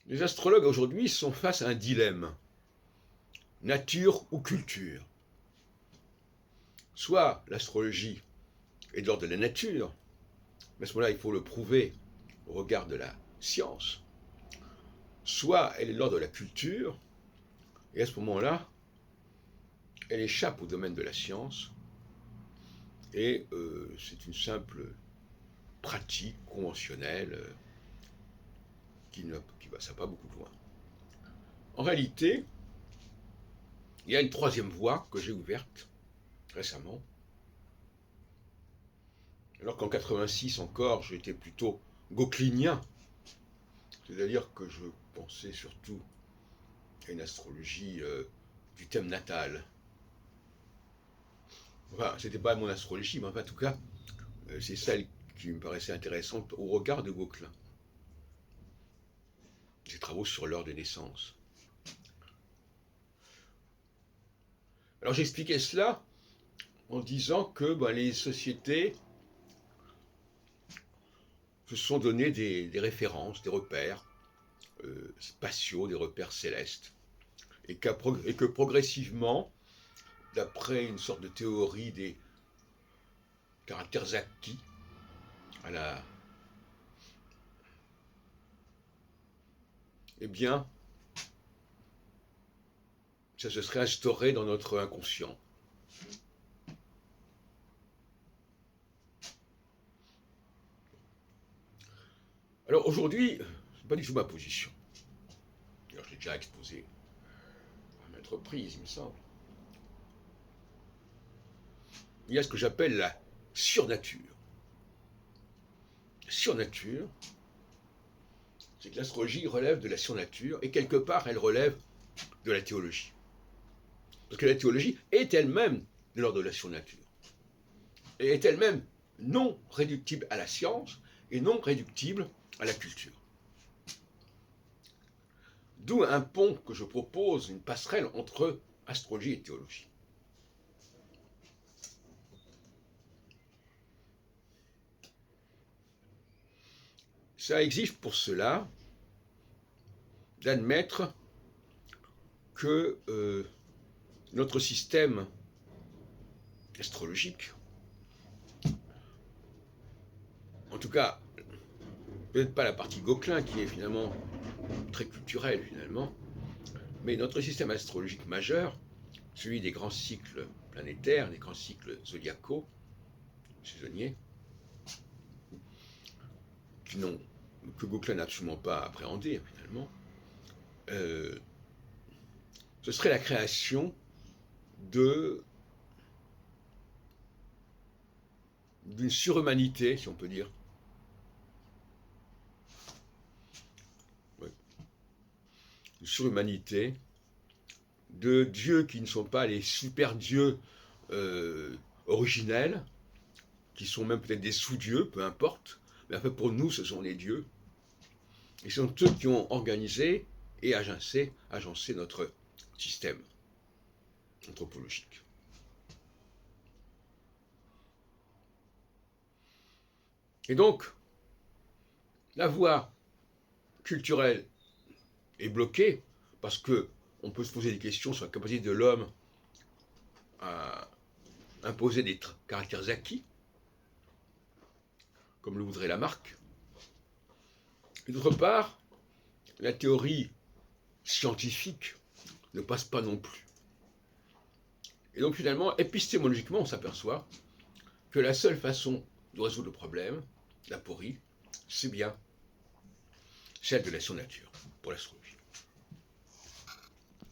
Les astrologues aujourd'hui sont face à un dilemme, nature ou culture. Soit l'astrologie est de l'ordre de la nature, mais à ce moment-là il faut le prouver au regard de la science, soit elle est de l'ordre de la culture, et à ce moment-là, elle échappe au domaine de la science, et c'est une simple pratique conventionnelle qui ne va pas beaucoup loin. En réalité, il y a une troisième voie que j'ai ouverte récemment. Alors qu'en 86 encore, j'étais plutôt gauquelinien, c'est-à-dire que je pensais surtout à une astrologie du thème natal. Enfin, c'était pas mon astrologie, mais en tout cas, c'est celle qui me paraissait intéressante au regard de Gauquelin. Ses travaux sur l'heure de naissance. Alors j'expliquais cela en disant que les sociétés se sont donné des références, des repères spatiaux, des repères célestes, et que progressivement, d'après une sorte de théorie des caractères acquis, à la... eh bien, ça se serait instauré dans notre inconscient. Alors aujourd'hui, ce n'est pas du tout ma position. D'ailleurs, je l'ai déjà exposé à maintes reprises, il me semble. Il y a ce que j'appelle la surnature. La surnature, c'est que l'astrologie relève de la surnature, et quelque part, elle relève de la théologie. Parce que la théologie est elle-même de l'ordre de la surnature. Et est elle-même non réductible à la science et non réductible à la culture. D'où un pont que je propose, une passerelle entre astrologie et théologie. Ça exige pour cela d'admettre que notre système astrologique, en tout cas, peut-être pas la partie Gauquelin qui est finalement très culturelle finalement, mais notre système astrologique majeur, celui des grands cycles planétaires, des grands cycles zodiacaux, saisonniers, que Gauquelin n'a absolument pas appréhendé finalement, ce serait la création d'une surhumanité, si on peut dire. Oui. Une surhumanité de dieux qui ne sont pas les super dieux originels, qui sont même peut-être des sous-dieux, peu importe, mais en fait pour nous ce sont les dieux. Et ce sont eux qui ont organisé et agencé notre système anthropologique. Et donc, la voie culturelle est bloquée parce qu'on peut se poser des questions sur la capacité de l'homme à imposer des caractères acquis, comme le voudrait Lamarck. Et d'autre part, la théorie scientifique ne passe pas non plus. Et donc finalement, épistémologiquement, on s'aperçoit que la seule façon de résoudre le problème, l'aporie, c'est bien celle de la surnature pour l'astrologie.